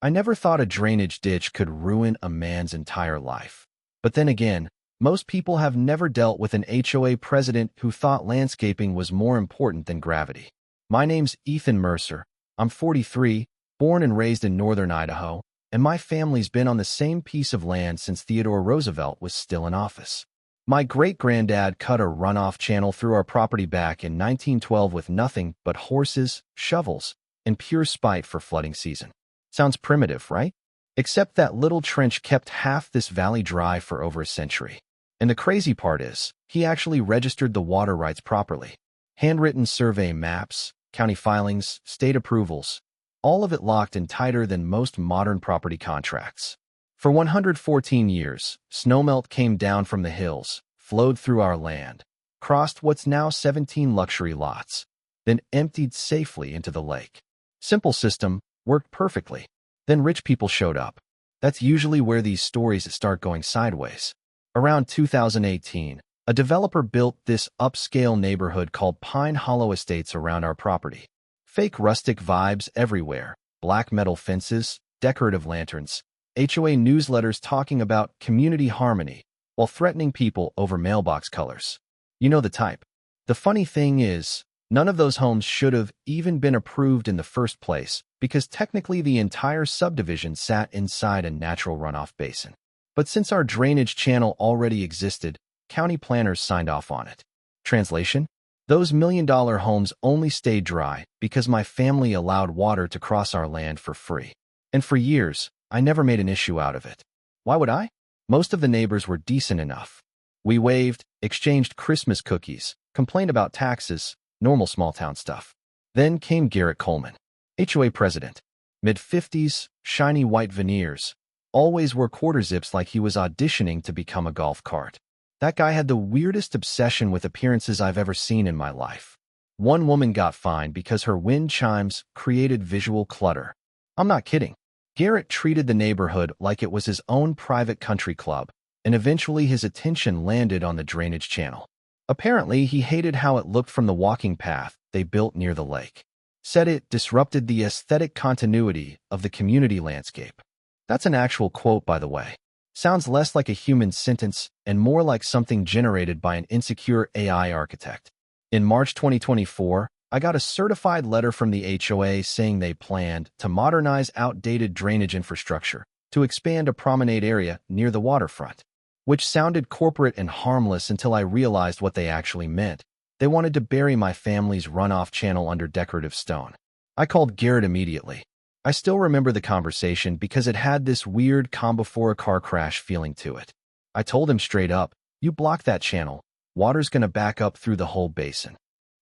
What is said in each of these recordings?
I never thought a drainage ditch could ruin a man's entire life. But then again, most people have never dealt with an HOA president who thought landscaping was more important than gravity. My name's Ethan Mercer. I'm 43, born and raised in northern Idaho, and my family's been on the same piece of land since Theodore Roosevelt was still in office. My great-granddad cut a runoff channel through our property back in 1912 with nothing but horses, shovels, and pure spite for flooding season. Sounds primitive, right? Except that little trench kept half this valley dry for over a century. And the crazy part is, he actually registered the water rights properly. Handwritten survey maps, county filings, state approvals, all of it locked and tighter than most modern property contracts. For 114 years, snowmelt came down from the hills, flowed through our land, crossed what's now 17 luxury lots, then emptied safely into the lake. Simple system, worked perfectly. Then rich people showed up. That's usually where these stories start going sideways. Around 2018, a developer built this upscale neighborhood called Pine Hollow Estates around our property. Fake rustic vibes everywhere, black metal fences, decorative lanterns, HOA newsletters talking about community harmony while threatening people over mailbox colors. You know the type. The funny thing is, none of those homes should have even been approved in the first place because technically the entire subdivision sat inside a natural runoff basin. But since our drainage channel already existed, county planners signed off on it. Translation? Those million-dollar homes only stayed dry because my family allowed water to cross our land for free. And for years, I never made an issue out of it. Why would I? Most of the neighbors were decent enough. We waved, exchanged Christmas cookies, complained about taxes, normal small-town stuff. Then came Garrett Coleman, HOA president. Mid-50s, shiny white veneers, always wore quarter zips like he was auditioning to become a golf cart. That guy had the weirdest obsession with appearances I've ever seen in my life. One woman got fined because her wind chimes created visual clutter. I'm not kidding. Garrett treated the neighborhood like it was his own private country club, and eventually his attention landed on the drainage channel. Apparently, he hated how it looked from the walking path they built near the lake. Said it disrupted the aesthetic continuity of the community landscape. That's an actual quote, by the way. Sounds less like a human sentence and more like something generated by an insecure AI architect. In March 2024, I got a certified letter from the HOA saying they planned to modernize outdated drainage infrastructure to expand a promenade area near the waterfront, which sounded corporate and harmless until I realized what they actually meant. They wanted to bury my family's runoff channel under decorative stone. I called Garrett immediately. I still remember the conversation because it had this weird calm before a car crash feeling to it. I told him straight up, "You block that channel, water's gonna back up through the whole basin."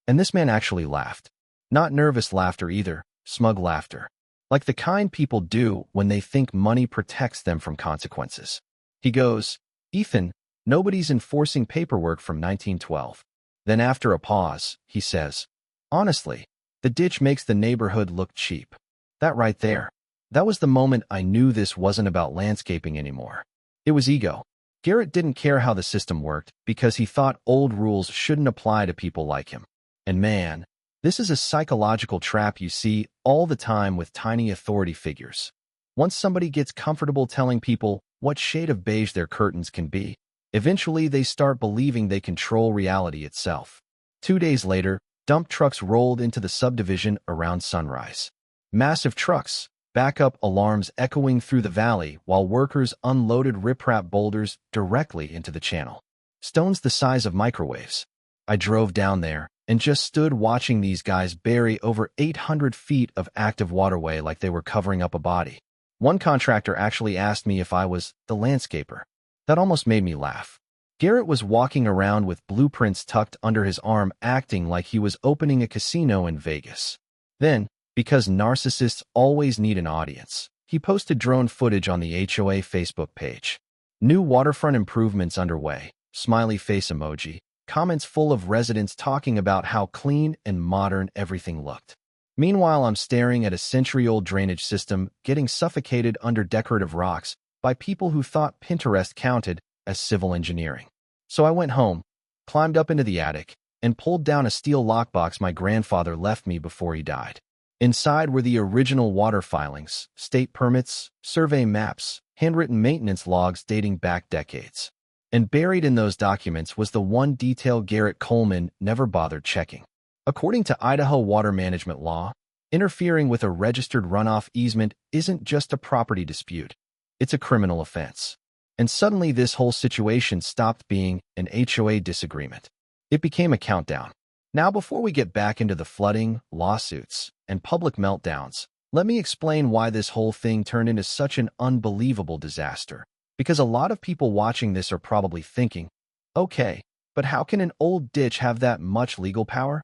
And this man actually laughed. Not nervous laughter either, smug laughter. Like the kind people do when they think money protects them from consequences. He goes, "Ethan, nobody's enforcing paperwork from 1912. Then after a pause, he says, "Honestly, the ditch makes the neighborhood look cheap." That right there. That was the moment I knew this wasn't about landscaping anymore. It was ego. Garrett didn't care how the system worked because he thought old rules shouldn't apply to people like him. And man, this is a psychological trap you see all the time with tiny authority figures. Once somebody gets comfortable telling people what shade of beige their curtains can be, eventually they start believing they control reality itself. 2 days later, dump trucks rolled into the subdivision around sunrise. Massive trucks, backup alarms echoing through the valley while workers unloaded riprap boulders directly into the channel. Stones the size of microwaves. I drove down there and just stood watching these guys bury over 800 feet of active waterway like they were covering up a body. One contractor actually asked me if I was the landscaper. That almost made me laugh. Garrett was walking around with blueprints tucked under his arm, acting like he was opening a casino in Vegas. Then, because narcissists always need an audience, he posted drone footage on the HOA Facebook page. New waterfront improvements underway, smiley face emoji, comments full of residents talking about how clean and modern everything looked. Meanwhile, I'm staring at a century-old drainage system getting suffocated under decorative rocks by people who thought Pinterest counted as civil engineering. So I went home, climbed up into the attic, and pulled down a steel lockbox my grandfather left me before he died. Inside were the original water filings, state permits, survey maps, handwritten maintenance logs dating back decades. And buried in those documents was the one detail Garrett Coleman never bothered checking. According to Idaho water management law, interfering with a registered runoff easement isn't just a property dispute. It's a criminal offense. And suddenly this whole situation stopped being an HOA disagreement. It became a countdown. Now, before we get back into the flooding, lawsuits, and public meltdowns, let me explain why this whole thing turned into such an unbelievable disaster. Because a lot of people watching this are probably thinking, okay, but how can an old ditch have that much legal power?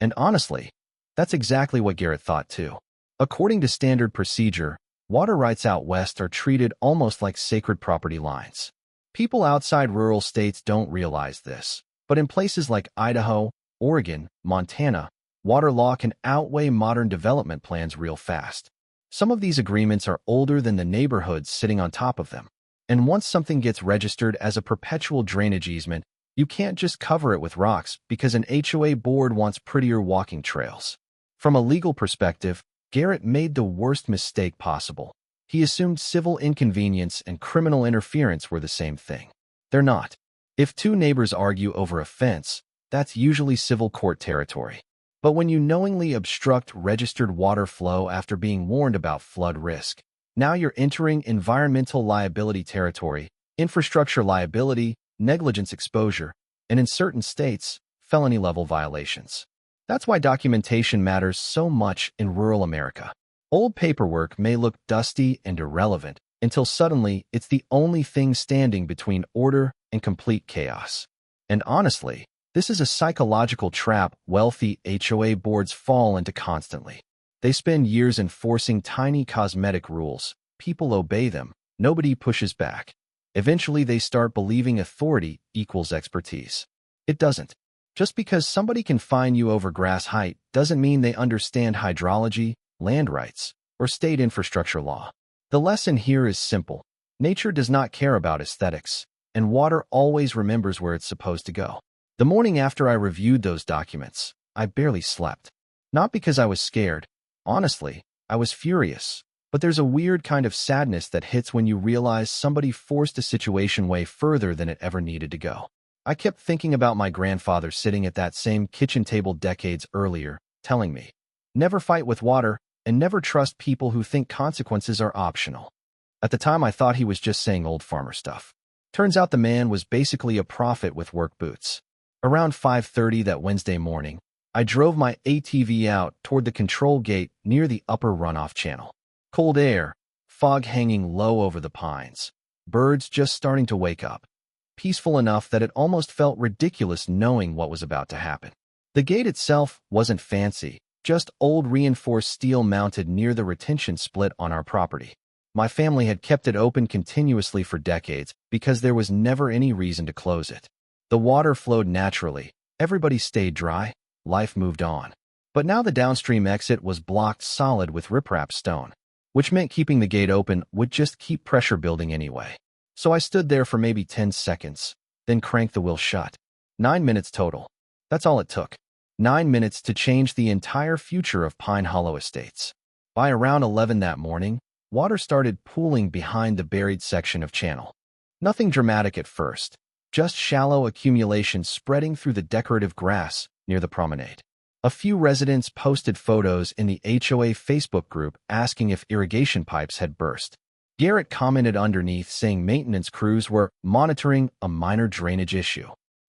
And honestly, that's exactly what Garrett thought too. According to standard procedure, water rights out west are treated almost like sacred property lines. People outside rural states don't realize this, but in places like Idaho, Oregon, Montana, water law can outweigh modern development plans real fast. Some of these agreements are older than the neighborhoods sitting on top of them. And once something gets registered as a perpetual drainage easement, you can't just cover it with rocks because an HOA board wants prettier walking trails. From a legal perspective, Garrett made the worst mistake possible. He assumed civil inconvenience and criminal interference were the same thing. They're not. If two neighbors argue over a fence, that's usually civil court territory. But when you knowingly obstruct registered water flow after being warned about flood risk, now you're entering environmental liability territory, infrastructure liability, negligence exposure, and in certain states, felony-level violations. That's why documentation matters so much in rural America. Old paperwork may look dusty and irrelevant until suddenly it's the only thing standing between order and complete chaos. And honestly, this is a psychological trap wealthy HOA boards fall into constantly. They spend years enforcing tiny cosmetic rules. People obey them. Nobody pushes back. Eventually, they start believing authority equals expertise. It doesn't. Just because somebody can fine you over grass height doesn't mean they understand hydrology, land rights, or state infrastructure law. The lesson here is simple. Nature does not care about aesthetics, and water always remembers where it's supposed to go. The morning after I reviewed those documents, I barely slept. Not because I was scared. Honestly, I was furious. But there's a weird kind of sadness that hits when you realize somebody forced a situation way further than it ever needed to go. I kept thinking about my grandfather sitting at that same kitchen table decades earlier, telling me, never fight with water and never trust people who think consequences are optional. At the time, I thought he was just saying old farmer stuff. Turns out the man was basically a prophet with work boots. Around 5:30 that Wednesday morning, I drove my ATV out toward the control gate near the upper runoff channel. Cold air, fog hanging low over the pines, birds just starting to wake up. Peaceful enough that it almost felt ridiculous knowing what was about to happen. The gate itself wasn't fancy, just old reinforced steel mounted near the retention split on our property. My family had kept it open continuously for decades because there was never any reason to close it. The water flowed naturally, everybody stayed dry, life moved on. But now the downstream exit was blocked solid with riprap stone, which meant keeping the gate open would just keep pressure building anyway. So I stood there for maybe 10 seconds, then cranked the wheel shut. 9 minutes total. That's all it took. 9 minutes to change the entire future of Pine Hollow Estates. By around 11 that morning, water started pooling behind the buried section of channel. Nothing dramatic at first, just shallow accumulation spreading through the decorative grass near the promenade. A few residents posted photos in the HOA Facebook group asking if irrigation pipes had burst. Garrett commented underneath saying maintenance crews were monitoring a minor drainage issue.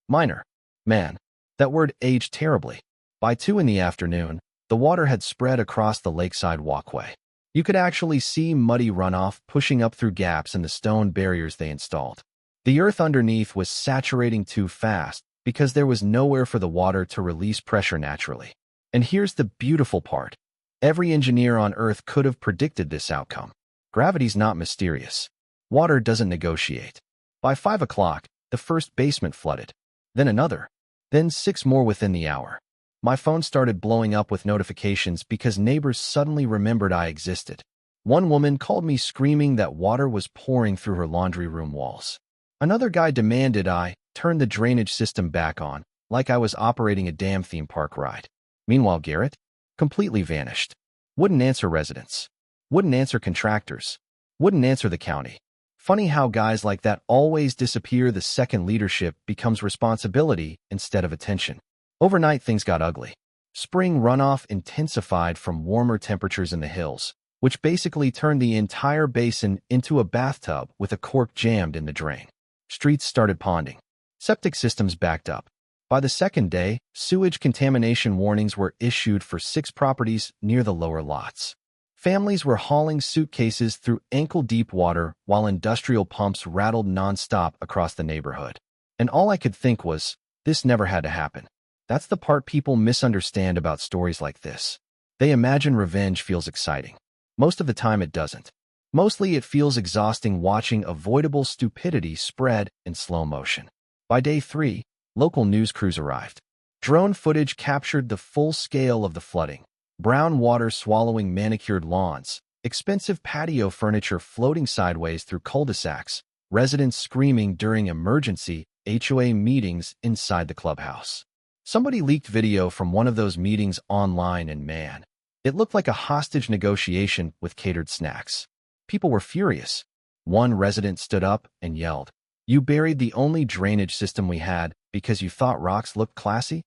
Minor. Man, that word aged terribly. By 2 in the afternoon, the water had spread across the lakeside walkway. You could actually see muddy runoff pushing up through gaps in the stone barriers they installed. The earth underneath was saturating too fast because there was nowhere for the water to release pressure naturally. And here's the beautiful part. Every engineer on Earth could have predicted this outcome. Gravity's not mysterious. Water doesn't negotiate. By 5 o'clock, the first basement flooded. Then another. Then 6 more within the hour. My phone started blowing up with notifications because neighbors suddenly remembered I existed. One woman called me screaming that water was pouring through her laundry room walls. Another guy demanded I turn the drainage system back on, like I was operating a damn theme park ride. Meanwhile, Garrett completely vanished. Wouldn't answer residents. Wouldn't answer contractors. Wouldn't answer the county. Funny how guys like that always disappear the second leadership becomes responsibility instead of attention. Overnight, things got ugly. Spring runoff intensified from warmer temperatures in the hills, which basically turned the entire basin into a bathtub with a cork jammed in the drain. Streets started ponding. Septic systems backed up. By the second day, sewage contamination warnings were issued for 6 properties near the lower lots. Families were hauling suitcases through ankle-deep water while industrial pumps rattled nonstop across the neighborhood. And all I could think was, this never had to happen. That's the part people misunderstand about stories like this. They imagine revenge feels exciting. Most of the time it doesn't. Mostly it feels exhausting watching avoidable stupidity spread in slow motion. By day 3, local news crews arrived. Drone footage captured the full scale of the flooding. Brown water swallowing manicured lawns, expensive patio furniture floating sideways through cul-de-sacs, residents screaming during emergency HOA meetings inside the clubhouse. Somebody leaked video from one of those meetings online and man, it looked like a hostage negotiation with catered snacks. People were furious. One resident stood up and yelled, "You buried the only drainage system we had because you thought rocks looked classy?"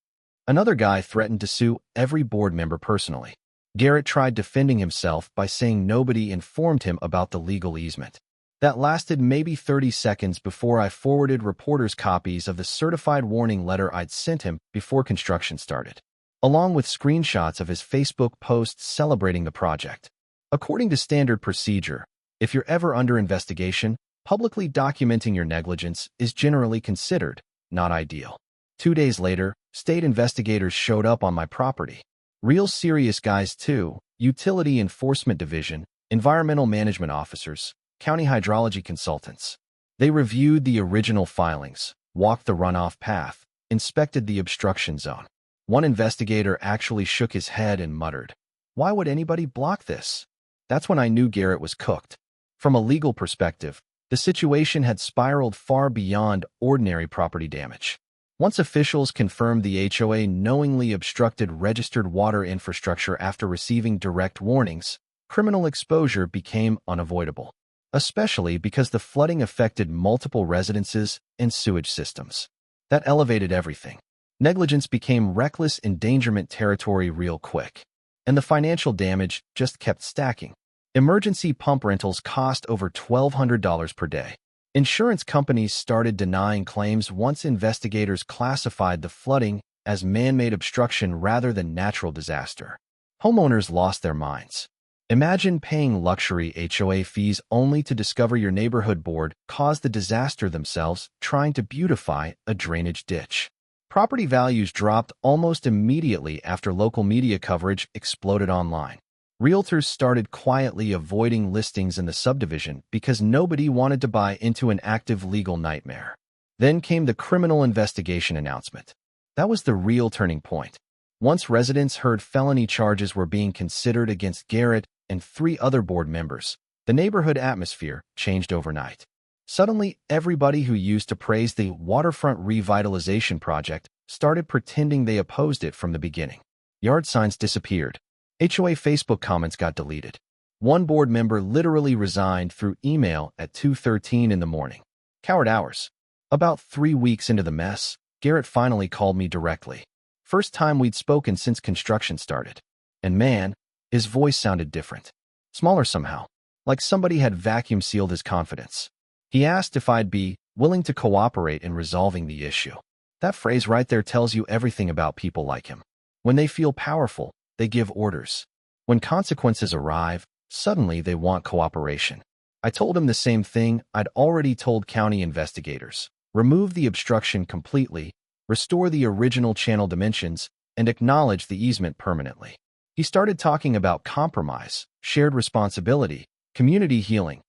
Another guy threatened to sue every board member personally. Garrett tried defending himself by saying nobody informed him about the legal easement. That lasted maybe 30 seconds before I forwarded reporters copies of the certified warning letter I'd sent him before construction started, along with screenshots of his Facebook posts celebrating the project. According to standard procedure, if you're ever under investigation, publicly documenting your negligence is generally considered not ideal. 2 days later, state investigators showed up on my property. Real serious guys too, Utility Enforcement Division, environmental management officers, county hydrology consultants. They reviewed the original filings, walked the runoff path, inspected the obstruction zone. One investigator actually shook his head and muttered, "Why would anybody block this?" That's when I knew Garrett was cooked. From a legal perspective, the situation had spiraled far beyond ordinary property damage. Once officials confirmed the HOA knowingly obstructed registered water infrastructure after receiving direct warnings, criminal exposure became unavoidable, especially because the flooding affected multiple residences and sewage systems. That elevated everything. Negligence became reckless endangerment territory real quick, and the financial damage just kept stacking. Emergency pump rentals cost over $1,200 per day. Insurance companies started denying claims once investigators classified the flooding as man-made obstruction rather than natural disaster. Homeowners lost their minds. Imagine paying luxury HOA fees only to discover your neighborhood board caused the disaster themselves trying to beautify a drainage ditch. Property values dropped almost immediately after local media coverage exploded online. Realtors started quietly avoiding listings in the subdivision because nobody wanted to buy into an active legal nightmare. Then came the criminal investigation announcement. That was the real turning point. Once residents heard felony charges were being considered against Garrett and 3 other board members, the neighborhood atmosphere changed overnight. Suddenly, everybody who used to praise the waterfront revitalization project started pretending they opposed it from the beginning. Yard signs disappeared. HOA Facebook comments got deleted. One board member literally resigned through email at 2:13 in the morning. Coward hours. About 3 weeks into the mess, Garrett finally called me directly. First time we'd spoken since construction started. And man, his voice sounded different. Smaller somehow, like somebody had vacuum sealed his confidence. He asked if I'd be willing to cooperate in resolving the issue. That phrase right there tells you everything about people like him. When they feel powerful, they give orders. When consequences arrive, suddenly they want cooperation. I told him the same thing I'd already told county investigators. Remove the obstruction completely, restore the original channel dimensions, and acknowledge the easement permanently. He started talking about compromise, shared responsibility, community healing,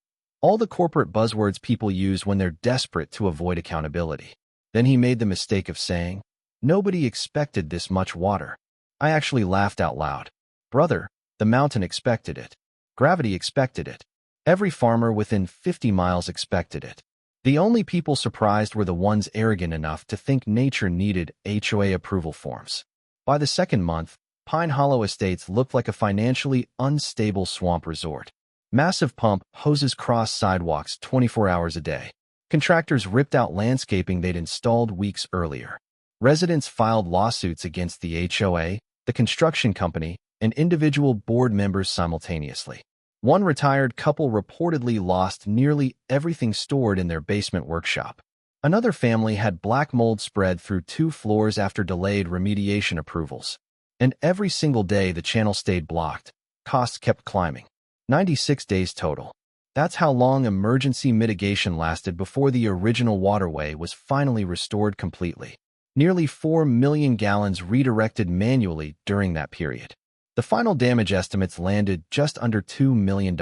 all the corporate buzzwords people use when they're desperate to avoid accountability. Then he made the mistake of saying, "Nobody expected this much water." I actually laughed out loud. Brother, the mountain expected it. Gravity expected it. Every farmer within 50 miles expected it. The only people surprised were the ones arrogant enough to think nature needed HOA approval forms. By the second month, Pine Hollow Estates looked like a financially unstable swamp resort. Massive pump hoses crossed sidewalks 24 hours a day. Contractors ripped out landscaping they'd installed weeks earlier. Residents filed lawsuits against the HOA, the construction company, and individual board members simultaneously. One retired couple reportedly lost nearly everything stored in their basement workshop. Another family had black mold spread through 2 floors after delayed remediation approvals. And every single day the channel stayed blocked. Costs kept climbing. 96 days total. That's how long emergency mitigation lasted before the original waterway was finally restored completely. Nearly 4 million gallons redirected manually during that period. The final damage estimates landed just under $2 million.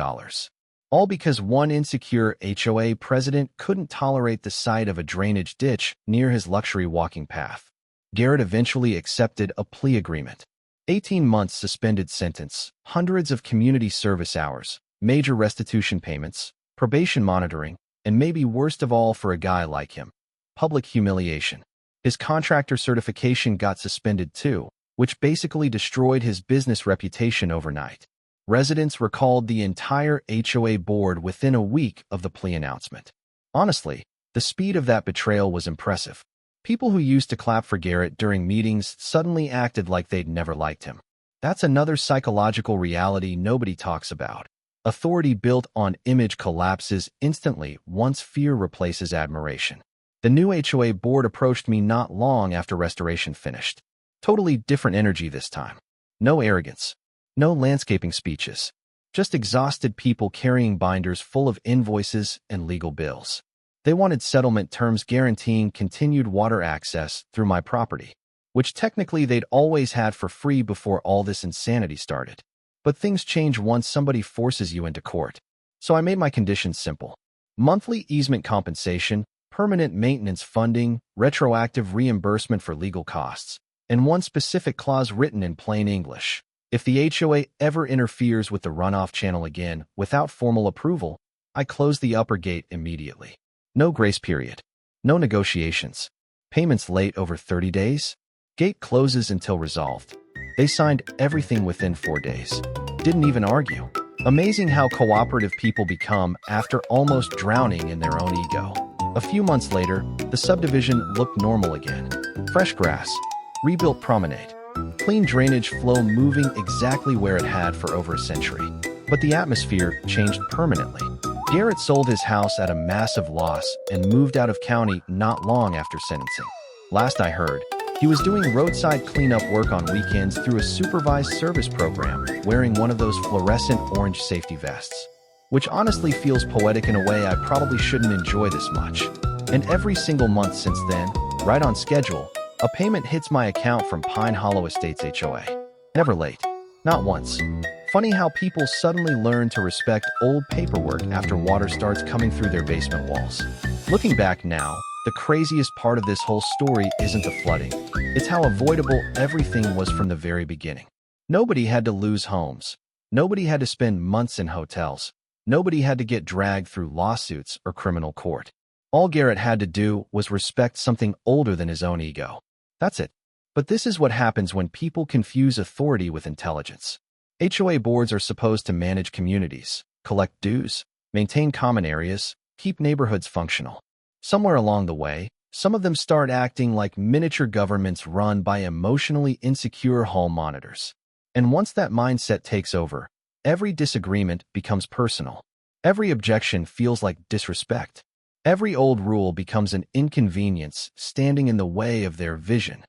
All because one insecure HOA president couldn't tolerate the sight of a drainage ditch near his luxury walking path. Garrett eventually accepted a plea agreement. 18 months suspended sentence, hundreds of community service hours, major restitution payments, probation monitoring, and maybe worst of all for a guy like him, public humiliation. His contractor certification got suspended too, which basically destroyed his business reputation overnight. Residents recalled the entire HOA board within a week of the plea announcement. Honestly, the speed of that betrayal was impressive. People who used to clap for Garrett during meetings suddenly acted like they'd never liked him. That's another psychological reality nobody talks about. Authority built on image collapses instantly once fear replaces admiration. The new HOA board approached me not long after restoration finished. Totally different energy this time. No arrogance. No landscaping speeches. Just exhausted people carrying binders full of invoices and legal bills. They wanted settlement terms guaranteeing continued water access through my property, which technically they'd always had for free before all this insanity started. But things change once somebody forces you into court. So I made my conditions simple. Monthly easement compensation, permanent maintenance funding, retroactive reimbursement for legal costs, and one specific clause written in plain English. If the HOA ever interferes with the runoff channel again without formal approval, I close the upper gate immediately. No grace period. No negotiations. Payments late over 30 days? Gate closes until resolved. They signed everything within 4 days. Didn't even argue. Amazing how cooperative people become after almost drowning in their own ego. A few months later, the subdivision looked normal again. Fresh grass. Rebuilt promenade. Clean drainage flow moving exactly where it had for over a century. But the atmosphere changed permanently. Garrett sold his house at a massive loss and moved out of county not long after sentencing. Last I heard, he was doing roadside cleanup work on weekends through a supervised service program, wearing one of those fluorescent orange safety vests. Which honestly feels poetic in a way I probably shouldn't enjoy this much. And every single month since then, right on schedule, a payment hits my account from Pine Hollow Estates HOA. Never late. Not once. Funny how people suddenly learn to respect old paperwork after water starts coming through their basement walls. Looking back now, the craziest part of this whole story isn't the flooding. It's how avoidable everything was from the very beginning. Nobody had to lose homes. Nobody had to spend months in hotels. Nobody had to get dragged through lawsuits or criminal court. All Garrett had to do was respect something older than his own ego. That's it. But this is what happens when people confuse authority with intelligence. HOA boards are supposed to manage communities, collect dues, maintain common areas, keep neighborhoods functional. Somewhere along the way, some of them start acting like miniature governments run by emotionally insecure hall monitors. And once that mindset takes over, every disagreement becomes personal. Every objection feels like disrespect. Every old rule becomes an inconvenience standing in the way of their vision.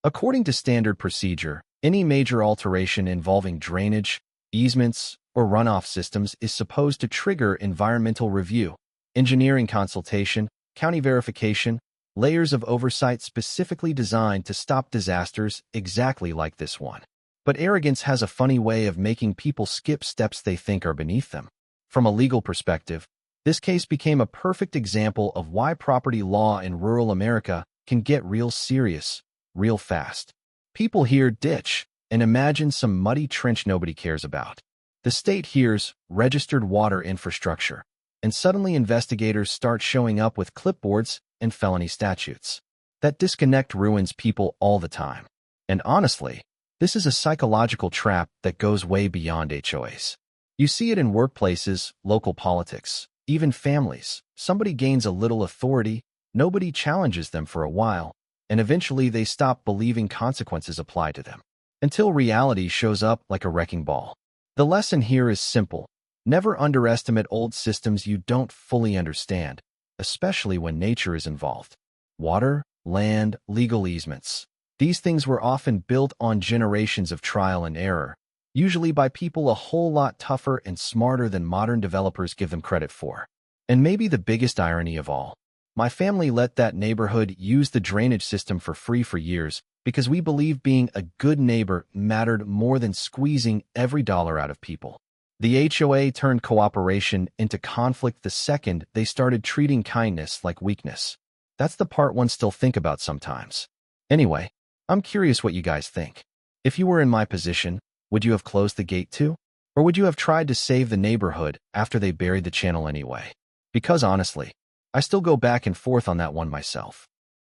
According to standard procedure, any major alteration involving drainage, easements, or runoff systems is supposed to trigger environmental review, engineering consultation, county verification, layers of oversight specifically designed to stop disasters exactly like this one. But arrogance has a funny way of making people skip steps they think are beneath them. From a legal perspective, this case became a perfect example of why property law in rural America can get real serious, real fast. People hear ditch and imagine some muddy trench nobody cares about. The state hears registered water infrastructure, and suddenly investigators start showing up with clipboards and felony statutes. That disconnect ruins people all the time. And honestly, This is a psychological trap that goes way beyond HOAs. You see it in workplaces, local politics, even families. Somebody gains a little authority, nobody challenges them for a while, and eventually they stop believing consequences apply to them, until reality shows up like a wrecking ball. The lesson here is simple. Never underestimate old systems you don't fully understand, especially when nature is involved. Water, land, legal easements. These things were often built on generations of trial and error, usually by people a whole lot tougher and smarter than modern developers give them credit for. And maybe the biggest irony of all, my family let that neighborhood use the drainage system for free for years because we believed being a good neighbor mattered more than squeezing every dollar out of people. The HOA turned cooperation into conflict the second they started treating kindness like weakness. That's the part one still think about sometimes. Anyway, I'm curious what you guys think. If you were in my position, would you have closed the gate too? Or would you have tried to save the neighborhood after they buried the channel anyway? Because honestly, I still go back and forth on that one myself.